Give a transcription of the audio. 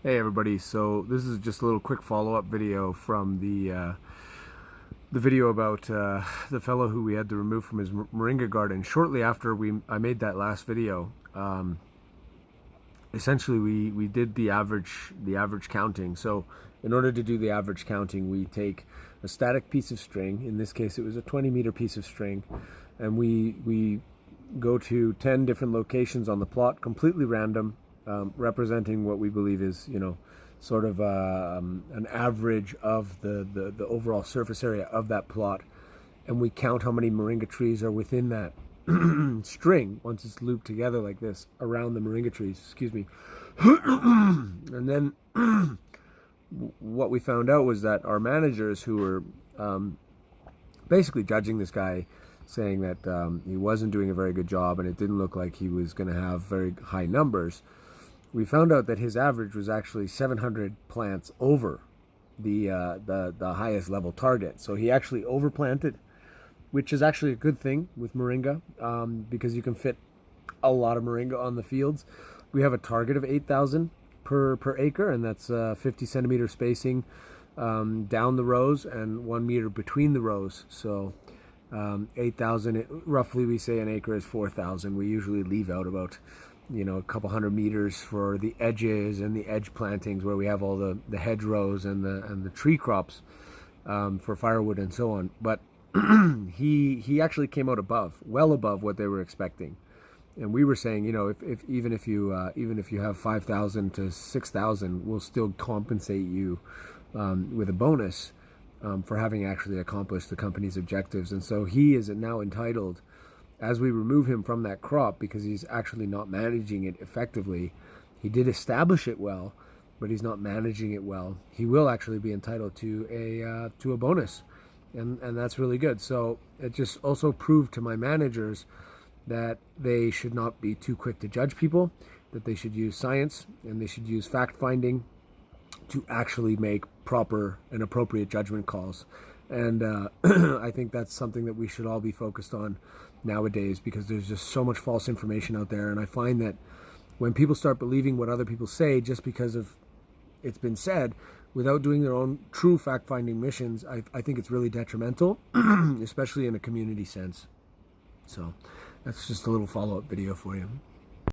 Hey everybody, so this is just a little quick follow-up video from the video about the fellow who we had to remove from his moringa garden. Shortly after I made that last video, essentially we did the average counting. So in order to do the average counting, we take a static piece of string. In this case, it was a 20-meter piece of string, and we go to 10 different locations on the plot, completely random, representing what we believe is, sort of an average of the overall surface area of that plot. And we count how many moringa trees are within that string once it's looped together like this around the moringa trees, excuse me. And then what we found out was that our managers, who were basically judging this guy, saying that he wasn't doing a very good job and it didn't look like he was going to have very high numbers, we found out that his average was actually 700 plants over the highest level target. So he actually overplanted, which is actually a good thing with moringa, because you can fit a lot of moringa on the fields. We have a target of 8,000 per acre, and that's 50 centimeter spacing down the rows and 1 meter between the rows. So 8,000, roughly we say an acre is 4,000. We usually leave out about a couple hundred meters for the edges and the edge plantings where we have all the hedgerows and the tree crops for firewood and so on. But he actually came out well above what they were expecting. And we were saying, if even if you have 5,000 to 6,000, we'll still compensate you with a bonus for having actually accomplished the company's objectives. And so he is now entitled, as we remove him from that crop because he's actually not managing it effectively. He did establish it well, but he's not managing it well. He will actually be entitled to a bonus, and that's really good. So it just also proved to my managers that they should not be too quick to judge people, that they should use science and they should use fact finding to actually make proper and appropriate judgment calls. And I think that's something that we should all be focused on nowadays, because there's just so much false information out there. And I find that when people start believing what other people say just because of it's been said, without doing their own true fact-finding missions, I think it's really detrimental, especially in a community sense. So that's just a little follow-up video for you.